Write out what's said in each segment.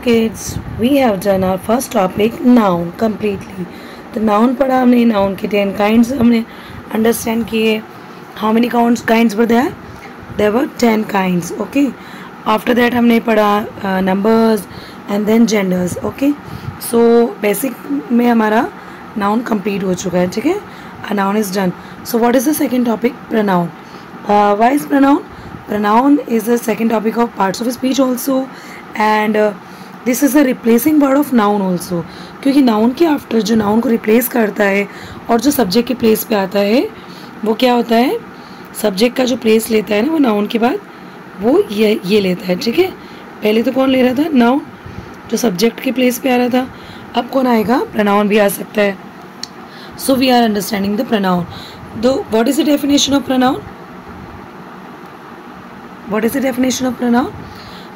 Kids, we have done our first topic noun completely. तो noun पढ़ा हमने, noun के 10 kinds हमने understand किए. How many kinds were there? There were 10 kinds. Okay. After that हमने पढ़ा numbers and then genders. Okay. So basic में हमारा noun complete हो चुका है, ठीक है? A noun is done. So what is the second topic? Pronoun. Why is pronoun? Pronoun is the second topic of parts of speech also, and this is a replacing word of noun also, क्योंकि noun के after जो noun को replace करता है और जो subject के place पे आता है वो क्या होता है, सब्जेक्ट का जो प्लेस लेता है ना वो नाउन के बाद वो ये लेता है, ठीक है? पहले तो कौन ले रहा था? नाउन, जो सब्जेक्ट के प्लेस पे आ रहा था. अब कौन आएगा? प्रोनाउन भी आ सकता है. So we are understanding the pronoun. Though what is the definition of pronoun? What is the definition of pronoun?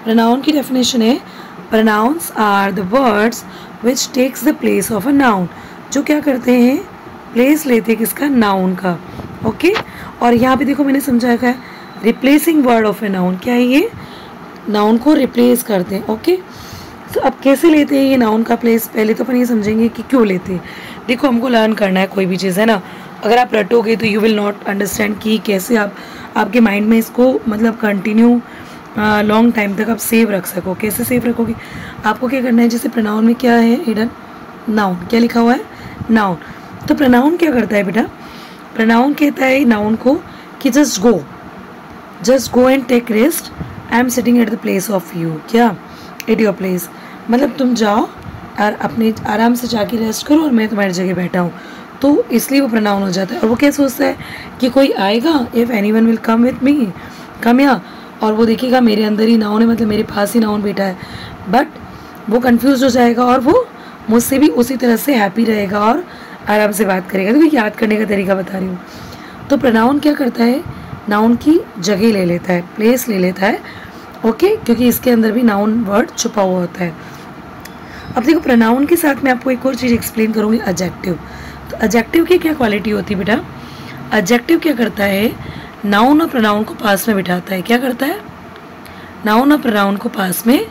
Pronoun की डेफिनेशन है, Pronouns are the words which takes the place of a noun. जो क्या करते हैं? Place लेते हैं किसका? Noun का. ओके. और यहाँ पे देखो मैंने समझाया है replacing word of a noun. क्या है ये? नाउन को रिप्लेस करते हैं. ओके. तो अब कैसे लेते हैं ये नाउन का प्लेस? पहले तो अपन ये समझेंगे कि क्यों लेते हैं. देखो हमको लर्न करना है कोई भी चीज़, है ना. अगर आप रटोगे तो यू विल नॉट अंडरस्टैंड कि कैसे आपके माइंड में इसको मतलब कंटिन्यू लॉन्ग टाइम तक आप सेव रख सको. कैसे सेव रखोगे? आपको क्या करना है, जैसे प्रोनाउन में क्या है हिडन? नाउन. क्या लिखा हुआ है? नाउन. तो प्रोनाउन क्या करता है बेटा? प्रोनाउन कहता है नाउन को कि just go and take rest. I am sitting at the place of you. क्या? At your place. मतलब तुम जाओ और अपने आराम से जाके रेस्ट करो और मैं तुम्हारी जगह बैठा हूँ. तो इसलिए वो प्रोनाउन हो जाता है. और वो क्या सोचता है कि कोई आएगा, if anyone will come with me, come या, और वो देखिएगा मेरे अंदर ही नाउन है, मतलब मेरे पास ही नाउन बैठा है. बट वो कंफ्यूज हो जाएगा और वो मुझसे भी उसी तरह से हैप्पी रहेगा और आराम से बात करेगा. तो याद करने का तरीका बता रही हूँ. तो प्रोनाउन क्या करता है? नाउन की जगह ले लेता है, प्लेस ले लेता है. ओके. क्योंकि इसके अंदर भी नाउन वर्ड छुपा हुआ होता है. अब देखो प्रोनाउन के साथ मैं आपको एक और चीज़ एक्सप्लेन करूँगी, एडजेक्टिव. तो एडजेक्टिव की क्या क्वालिटी होती है बेटा? एडजेक्टिव क्या करता है? नाउन और प्रोनाउन को पास में बिठाता है. क्या करता है? नाउन और प्रोनाउन को पास में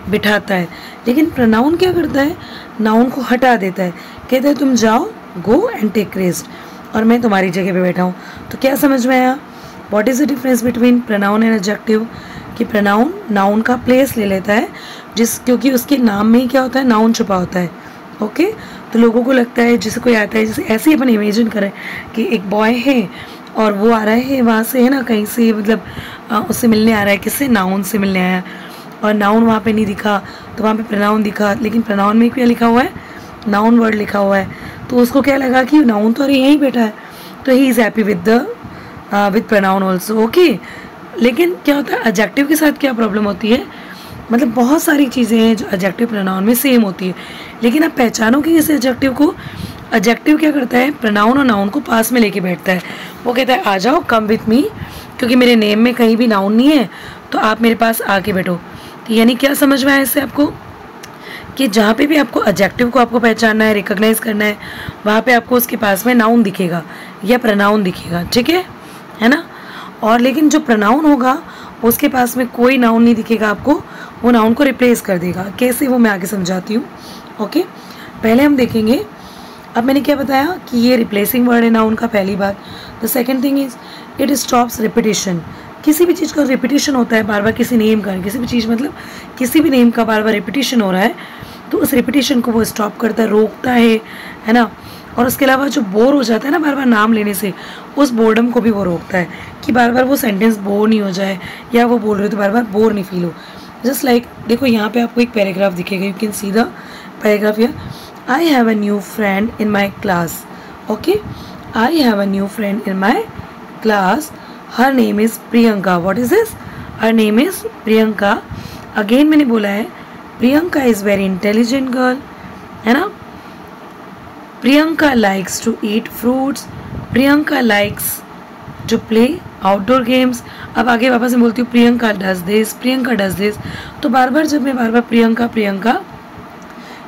बिठाता है. लेकिन प्रोनाउन क्या करता है? नाउन को हटा देता है. कहता है तुम जाओ, गो एंड टेक रेस्ट, और मैं तुम्हारी जगह पे बैठा हूँ. तो क्या समझ में आया? What is the difference between pronoun and adjective? कि प्रोनाउन नाउन का प्लेस ले लेता है, क्योंकि उसके नाम में ही क्या होता है? नाउन छुपा होता है. ओके. तो लोगों को लगता है, जैसे कोई आता है, जैसे ऐसे ही अपन इमेजिन करें कि एक बॉय है और वो आ रहा है वहाँ से, है ना, कहीं से, मतलब उससे मिलने आ रहा है. किससे? नाउन से मिलने आया. और नाउन वहाँ पे नहीं दिखा तो वहाँ पे प्रोनाउन दिखा. लेकिन प्रोनाउन में क्या लिखा हुआ है? नाउन वर्ड लिखा हुआ है. तो उसको क्या लगा कि नाउन तो अरे यहीं बैठा है, तो he is happy with pronoun also. Okay. लेकिन क्या होता है एडजेक्टिव के साथ? क्या प्रॉब्लम होती है? मतलब बहुत सारी चीज़ें हैं जो एडजेक्टिव प्रोनाउन में सेम होती है, लेकिन आप पहचानोगे इस एडजेक्टिव को. एडजेक्टिव क्या करता है? प्रोनाउन और नाउन को पास में लेके बैठता है. वो कहता है आ जाओ, कम विथ मी, क्योंकि मेरे नेम में कहीं भी नाउन नहीं है, तो आप मेरे पास आके बैठो. तो यानी क्या समझ में आया इससे आपको? कि जहाँ पे भी आपको एडजेक्टिव को आपको पहचानना है, रिकॉग्नाइज करना है, वहाँ पे आपको उसके पास में नाउन दिखेगा या प्रोनाउन दिखेगा. ठीक है ना? और लेकिन जो प्रोनाउन होगा उसके पास में कोई नाउन नहीं दिखेगा आपको, वो नाउन को रिप्लेस कर देगा. कैसे, वो मैं आगे समझाती हूँ. ओके. पहले हम देखेंगे. अब मैंने क्या बताया कि ये रिप्लेसिंग वर्ड है नाउन का, पहली बात. The second thing is it stops repetition. किसी भी चीज़ का रिपीटिशन होता है बार बार, किसी नेम का, किसी भी चीज़, मतलब किसी भी नेम का बार बार रिपीटिशन हो रहा है, तो उस रिपीटिशन को वो स्टॉप करता है, रोकता है ना. और उसके अलावा जो बोर हो जाता है ना बार बार नाम लेने से, उस बोर्डम को भी वो रोकता है कि बार बार वो सेंटेंस बोर नहीं हो जाए, या वो बोल रहे हो तो बार बार बोर नहीं फील हो. जस्ट लाइक देखो यहाँ पे आपको एक पैराग्राफ दिखेगा. You can see the paragraph here. I have a new friend in my class. Okay, I have a new friend in my class. Her name is Priyanka. What is this? Her name is Priyanka. Again मैंने बोला है Priyanka is very intelligent girl, है ना. Priyanka likes to eat fruits. Priyanka likes to play outdoor games. अब आगे वापस मैं बोलती हूँ Priyanka does this, Priyanka does this. तो बार बार जब मैं बार बार प्रियंका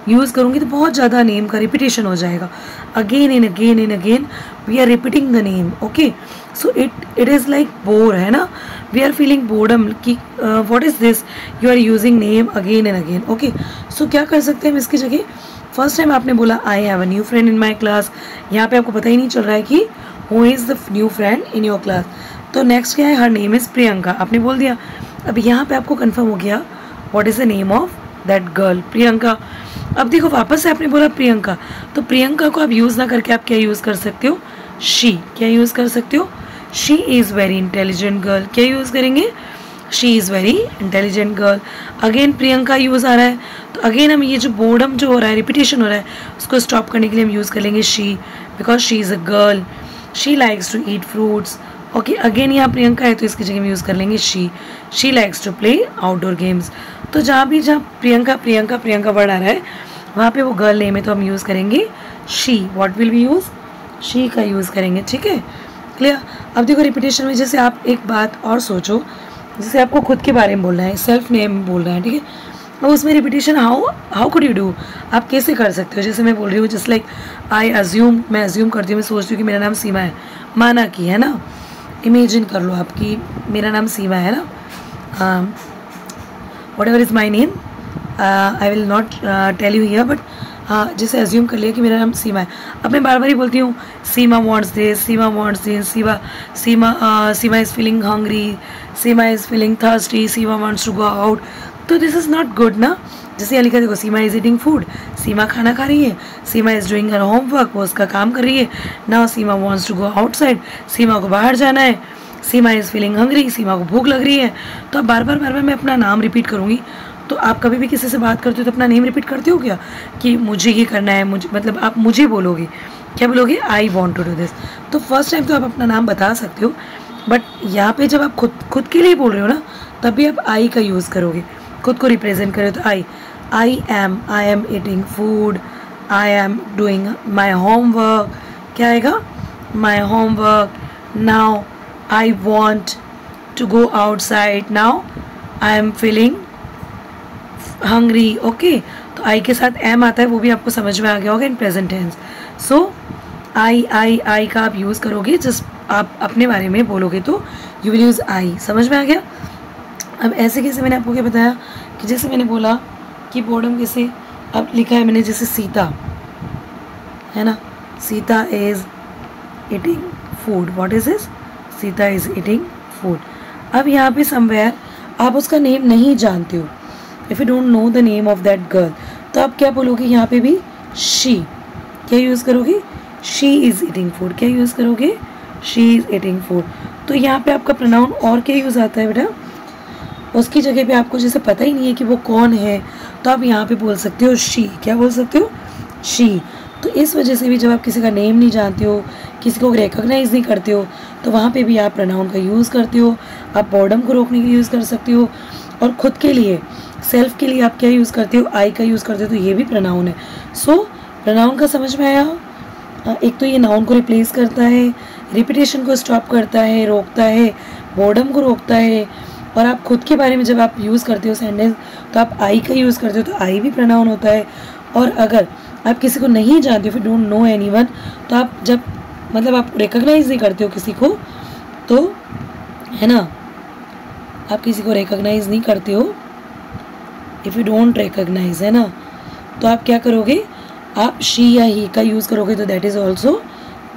यूज़ करूँगी तो बहुत ज़्यादा नेम का रिपीटेशन हो जाएगा. Again and again and again we are repeating the name. Okay, so it is like bore, है ना. वी आर फीलिंग बोर्डम कि what is this, you are using name again and again. Okay, so क्या कर सकते हैं हम इसकी जगह. फर्स्ट टाइम आपने बोला I have a new friend in my class. यहाँ पे आपको पता ही नहीं चल रहा है कि who is the new friend in your class. तो नेक्स्ट क्या है, हर नेम इज़ प्रियंका. आपने बोल दिया. अब यहाँ पे आपको कंफर्म हो गया what is the name of that girl, Priyanka. अब देखो वापस से आपने बोला प्रियंका, तो प्रियंका को आप यूज़ ना करके आप क्या यूज़ कर सकते हो, शी. क्या यूज़ कर सकते हो, she is very intelligent girl. क्या यूज़ करेंगे, she is very intelligent girl. Again Priyanka use आ रहा है, तो अगेन हम ये जो बोर्डम जो हो रहा है, रिपीटेशन हो रहा है, उसको स्टॉप करने के लिए हम यूज़ कर लेंगे she, because she is a girl. She likes to eat fruits. Okay, again यहाँ प्रियंका है तो इसकी जगह हम यूज़ कर लेंगे she. She likes to play outdoor games. तो जहाँ प्रियंका प्रियंका प्रियंका वर्ड आ रहा है वहाँ पे वो गर्ल नेम है तो हम यूज़ करेंगे she. What will we use, she का यूज़ करेंगे. ठीक है, क्लियर. अब देखो रिपीटेशन में जैसे आप एक बात और सोचो, जैसे आपको खुद के बारे में बोलना है, सेल्फ नेम बोलना है. ठीक है, अब उसमें repetition how could you do, आप कैसे कर सकते हो. जैसे मैं बोल रही हूँ जस्ट लाइक आई अज्यूम, मैं अज्यूम करती हूँ, मैं सोचती हूँ कि मेरा नाम सीमा है, माना कि, है ना. इमेजिन कर लो आपकी मेरा नाम सीमा है ना. Whatever is my name, I will not tell you here, but जैसे अज्यूम कर लिया कि मेरा नाम सीमा है. अब मैं बार बार ही बोलती हूँ Seema wants this, Seema wants this, Seema is feeling hungry, Seema is feeling thirsty, Seema wants to go out. तो दिस इज़ नॉट गुड ना. जैसे यहाँ लिखा देखो, Seema is eating food, Seema खाना खा रही है. Seema is doing her homework, वो उसका काम कर रही है. Now Seema wants to go outside, Seema को बाहर जाना है. Seema is feeling hungry, Seema को भूख लग रही है. तो अब बार बार मैं अपना नाम रिपीट करूँगी. तो आप कभी भी किसी से बात करते हो तो अपना नेम रिपीट करते हो क्या, कि मुझे ये करना है, मुझे, मतलब आप मुझे बोलोगे, क्या बोलोगे, I want to do this. तो फर्स्ट टाइम तो आप अपना नाम बता सकते हो, बट यहाँ पे जब आप खुद के लिए बोल रहे हो ना, तब भी आप आई का यूज़ करोगे. खुद को रिप्रेजेंट करो तो I am eating food, I am doing my homework. क्या आएगा, my homework. Now I want to go outside, now I am feeling hungry. Okay, तो आई के साथ एम आता है, वो भी आपको समझ में आ गया होगा इन प्रेजेंट टेंस. सो आई का आप यूज़ करोगे, जस्ट आप अपने बारे में बोलोगे तो यू विल यूज़ आई. समझ में आ गया. अब ऐसे कैसे, मैंने आपको क्या बताया कि जैसे मैंने बोला कि बोर्डम कैसे, अब लिखा है मैंने जैसे सीता है ना, Sita is eating food. What is this, Sita is eating food. अब यहाँ पे समवेयर आप उसका नेम नहीं जानते हो, if you don't know the name of that girl, तो आप क्या बोलोगे, यहाँ पे भी शी. क्या यूज़ करोगे, शी इज़ ईटिंग फूड. क्या यूज़ करोगे, शी इज़ ईटिंग फूड. तो यहाँ पे आपका प्रोनाउन और क्या यूज़ आता है बेटा, उसकी जगह पे आपको जैसे पता ही नहीं है कि वो कौन है, तो आप यहाँ पे बोल सकते हो शी. क्या बोल सकते हो, शी. तो इस वजह से भी जब आप किसी का नेम नहीं जानते हो, किसी को रिकॉग्नाइज नहीं करते हो, तो वहाँ पे भी आप प्रोनाउन का यूज़ करते हो. आप बोर्डम को रोकने के लिए यूज़ कर सकते हो, और ख़ुद के लिए, सेल्फ के लिए आप क्या यूज़ करते हो, आई का यूज़ करते हो. तो ये भी प्रोनाउन है. सो प्रोनाउन का समझ में आया. एक तो ये नाउन को रिप्लेस करता है, रिपीटेशन को स्टॉप करता है, रोकता है, बोर्डम को रोकता है. और आप खुद के बारे में जब आप यूज़ करते हो सेंटेंस, तो आप आई का यूज़ करते हो, तो आई भी प्रोनाउन होता है. और अगर आप किसी को नहीं जानते हो, फिर डोंट नो एनीवन, तो आप जब, मतलब आप रिकॉग्नाइज नहीं करते हो किसी को, तो है ना, आप किसी को रिकॉग्नाइज नहीं करते हो, इफ़ यू डोंट रिकॉग्नाइज, है ना, तो आप क्या करोगे, आप शी या ही का यूज़ करोगे, तो that is also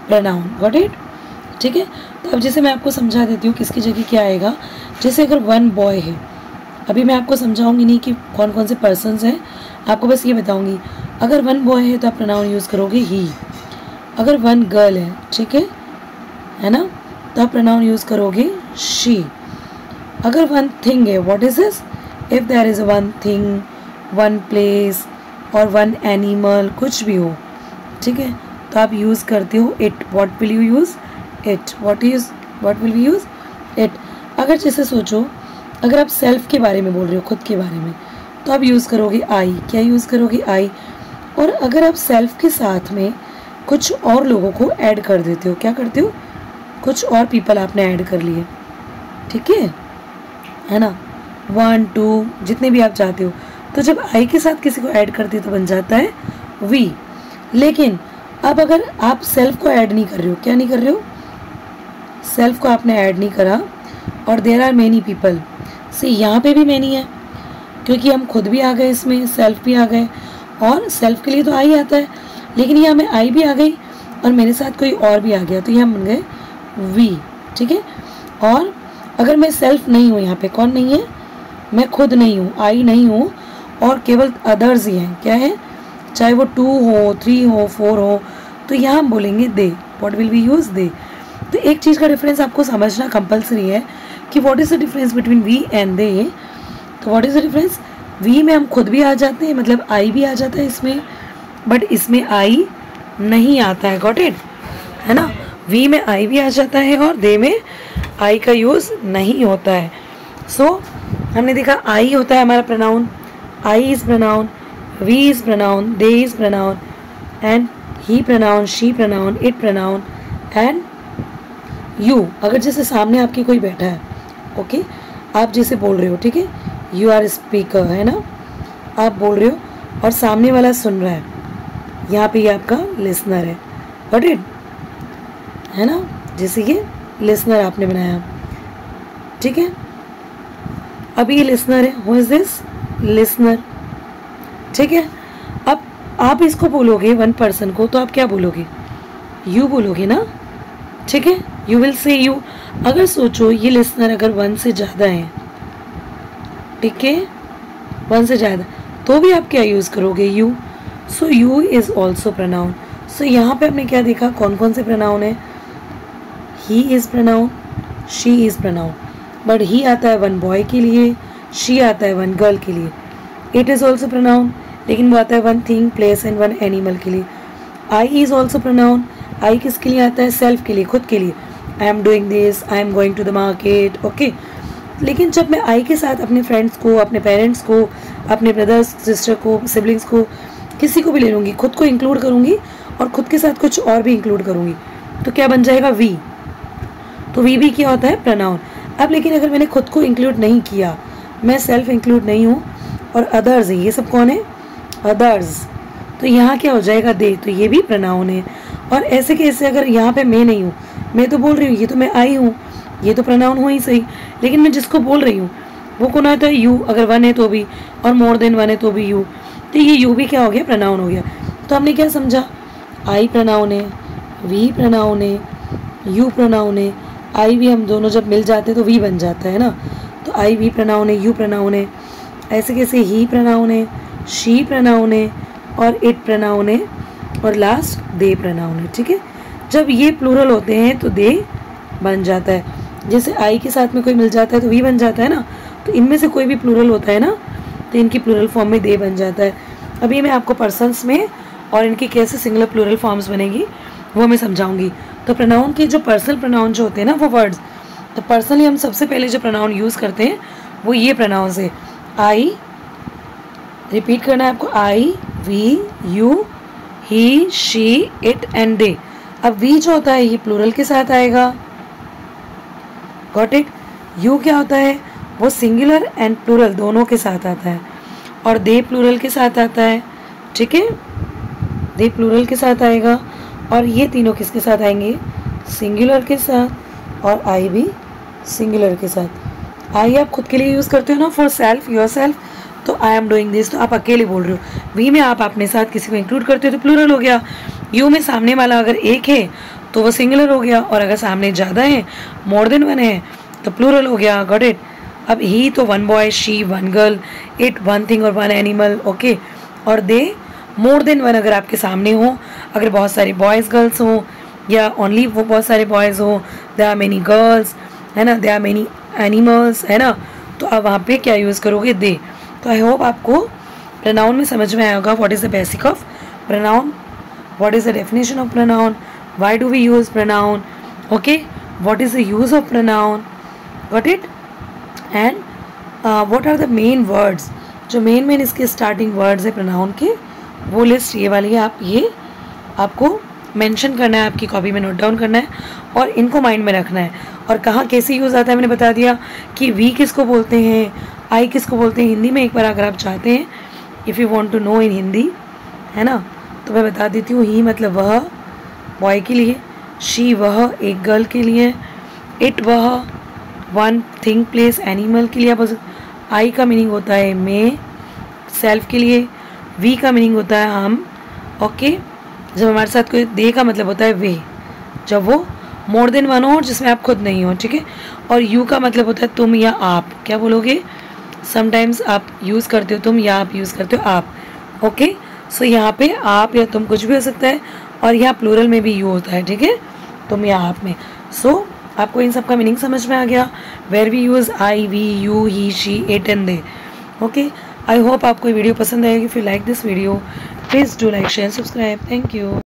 pronoun. Got it. ठीक है. तो अब जैसे मैं आपको समझा देती हूँ किसकी जगह क्या आएगा. जैसे अगर वन बॉय है, अभी मैं आपको समझाऊंगी नहीं कि कौन कौन से पर्सन्स हैं, आपको बस ये बताऊंगी. अगर वन बॉय है तो आप प्रोनाउन यूज़ करोगे ही. अगर वन गर्ल है, ठीक है ना, तो आप प्रोनाउन यूज़ करोगे शी. अगर वन थिंग है, what is this, if there is one thing, one place और वन एनिमल, कुछ भी हो, ठीक है, तो आप यूज़ करते हो it. What will you use, it. What will you use, it. अगर जैसे सोचो, अगर आप सेल्फ के बारे में बोल रहे हो, खुद के बारे में, तो आप यूज़ करोगे आई. क्या यूज़ करोगे, आई. और अगर आप सेल्फ के साथ में कुछ और लोगों को ऐड कर देते हो, क्या करते हो, कुछ और पीपल आपने ऐड कर लिए, ठीक है ना, 1 2 जितने भी आप चाहते हो, तो जब आई के साथ किसी को ऐड करते तो बन जाता है वी। लेकिन अब अगर आप सेल्फ को ऐड नहीं कर रहे हो, क्या नहीं कर रहे हो, सेल्फ को आपने ऐड नहीं करा, और देयर आर मेनी पीपल से, यहाँ पे भी मैनी है क्योंकि हम खुद भी आ गए इसमें, सेल्फ भी आ गए, और सेल्फ के लिए तो आई आता है, लेकिन यहाँ में आई भी आ गई और मेरे साथ कोई और भी आ गया, तो यहाँ बन गए वी। ठीक है। और अगर मैं सेल्फ नहीं हूँ, यहाँ पे कौन नहीं है, मैं खुद नहीं हूँ, आई नहीं हूँ, और केवल अदर्स ही हैं, क्या है, चाहे वो 2 हो, 3 हो, 4 हो, तो यहाँ हम बोलेंगे दे। व्हाट विल वी यूज़, दे। तो एक चीज़ का डिफरेंस आपको समझना कंपलसरी है कि what is the difference between we and they. तो what is the difference, we में हम खुद भी आ जाते हैं, मतलब आई भी आ जाता है इसमें, बट इसमें आई नहीं आता है। गॉट इट, है ना। वी में आई भी आ जाता है और दे में आई का यूज़ नहीं होता है। सो हमने देखा आई होता है हमारा pronoun, I is pronoun, we is pronoun, they is pronoun, and he pronoun, she pronoun, it pronoun, and you. अगर जैसे सामने आपके कोई बैठा है, ओके, आप जैसे बोल रहे हो, ठीक है, यू आर स्पीकर, है ना, आप बोल रहे हो और सामने वाला सुन रहा है, यहाँ पे ये आपका लिसनर है। गॉट इट, है ना, जैसे ये लिसनर आपने बनाया, ठीक है। अब ये लिसनर है, हु इज दिस, लिसनर। ठीक है। अब आप इसको बोलोगे वन पर्सन को, तो आप क्या बोलोगे, यू बोलोगे ना। ठीक है, यू विल से यू। अगर सोचो ये लिसनर अगर 1 से ज़्यादा है, ठीक है, 1 से ज़्यादा, तो भी आप क्या यूज़ करोगे, you. So you is also pronoun. सो यहाँ पे आपने क्या देखा, कौन कौन से प्रोनाउन है, he is pronoun, she is pronoun, but he आता है 1 बॉय के लिए, शी आता है 1 गर्ल के लिए। इट इज़ ऑल्सो प्रोनाउन, लेकिन वो आता है 1 थिंग, प्लेस एंड 1 एनिमल के लिए। आई इज़ ऑल्सो प्रोनाउन, आई किसके लिए आता है, सेल्फ के लिए, खुद के लिए। I am doing this, I am going to the market, okay. लेकिन जब मैं आई के साथ अपने फ्रेंड्स को, अपने पेरेंट्स को, अपने ब्रदर्स सिस्टर को, सिबलिंग्स को, किसी को भी ले लूँगी, खुद को इंक्लूड करूँगी और खुद के साथ कुछ और भी इंक्लूड करूँगी, तो क्या बन जाएगा, वी। तो वी भी क्या होता है, प्रोनाउन। अब लेकिन अगर मैंने खुद को इंक्लूड नहीं किया, मैं सेल्फ इंक्लूड नहीं हूँ और अदर्स है, ये सब कौन है, अदर्स, तो यहाँ क्या हो जाएगा, दे। तो ये भी प्रोनाउन है। और ऐसे कैसे, अगर यहाँ पे मैं नहीं हूँ, मैं तो बोल रही हूँ, ये तो मैं आई हूँ, ये तो प्रोनाउन हो ही सही, लेकिन मैं जिसको बोल रही हूँ वो कौन आता है, यू। अगर 1 है तो भी, और मोर देन 1 है तो भी यू, तो ये यू भी क्या हो गया, प्रोनाउन हो गया। तो हमने क्या समझा, आई प्रोनाउन है, वी प्रोनाउन है, यू प्रोनाउन है, आई भी हम दोनों जब मिल जाते हैं तो वी बन जाता है ना, तो आई वी प्रोनाउन है, यू प्रोनाउन है। ऐसे कैसे, ही प्रोनाउन है, शी प्रोनाउन है, और इट प्रोनाउन है, और लास्ट दे प्रोनाउन है। ठीक है। जब ये प्लूरल होते हैं तो दे बन जाता है। जैसे आई के साथ में कोई मिल जाता है तो वी बन जाता है ना, तो इनमें से कोई भी प्लूरल होता है ना, तो इनकी प्लूरल फॉर्म में दे बन जाता है। अभी मैं आपको पर्सन्स में और इनकी कैसे सिंगुलर प्लूरल फॉर्म्स बनेगी वो मैं समझाऊंगी। तो प्रोनाउन के जो पर्सनल प्रोनाउन जो होते हैं ना, वो वर्ड्स, तो पर्सनली हम सबसे पहले जो प्रोनाउन यूज़ करते हैं वो ये प्रोनाउंस है। आई, रिपीट करना है आपको, I, we, you, he, she, it and they. अब वी जो होता है ये प्लूरल के साथ आएगा, गॉट इट। यू क्या होता है, वो सिंगुलर एंड प्लूरल दोनों के साथ आता है, और दे प्लूरल के साथ आता है। ठीक है, दे प्लूरल के साथ आएगा, और ये तीनों किसके साथ आएंगे, सिंगुलर के साथ, और आई भी सिंगुलर के साथ। आई आप खुद के लिए यूज़ करते हो ना, फॉर सेल्फ, योर सेल्फ, तो आई एम डूइंग दिस, तो आप अकेले बोल रहे हो। वी में आप अपने साथ किसी को इंक्लूड करते हो तो प्लूरल हो गया। यू में सामने वाला अगर एक है तो वो सिंगुलर हो गया, और अगर सामने ज़्यादा है, मोर देन 1 है, तो प्लूरल हो गया। Got it. अब ही तो 1 boy, she 1 girl, it 1 thing और 1 एनिमल, ओके। और दे मोर देन 1 अगर आपके सामने हो, अगर बहुत सारे बॉयज़ गर्ल्स हो, या ओनली वो बहुत सारे बॉयज़ हो, दे आर मेनी गर्ल्स, है ना, दे आर मेनी एनिमल्स, है ना, तो आप वहाँ पे क्या यूज़ करोगे, दे। तो आई होप आपको प्रोनाउन में समझ में आया होगा, what is the basic of pronoun, what is the definition of pronoun, why do we use pronoun, okay, what is the use of pronoun, got it. And what are the main words, जो main इसके starting words है pronoun के, वो list ये वाली है। आप ये आपको मेंशन करना है, आपकी कॉपी में नोट डाउन करना है, और इनको माइंड में रखना है। और कहाँ कैसे यूज़ आता है मैंने बता दिया कि वी किसको बोलते हैं, आई किसको बोलते हैं हिंदी में। एक बार अगर आप चाहते हैं if you want to know in Hindi, है ना, तो मैं बता देती हूँ। ही मतलब वह बॉय के लिए, शी वह एक गर्ल के लिए, इट वह वन थिंग प्लेस एनिमल के लिए। आप आई का मीनिंग होता है मैं, सेल्फ के लिए। वी का मीनिंग होता है हम, ओके। जब हमारे साथ कोई दे का मतलब होता है वे, जब वो मोर देन वन हो और जिसमें आप खुद नहीं हो, ठीक है। और यू का मतलब होता है तुम या आप। क्या बोलोगे, समटाइम्स आप यूज़ करते हो तुम या आप यूज़ करते हो आप, ओके। सो यहाँ पे आप या तुम कुछ भी हो सकता है, और यहाँ प्लूरल में भी यू होता है, ठीक है, तुम या आप में। सो आपको इन सब का मीनिंग समझ में आ गया। Where we use I, we, you, he, she, it and they, okay. I hope आपको ये वीडियो पसंद आएगी। If you like this video, please do like, share, subscribe. Thank you.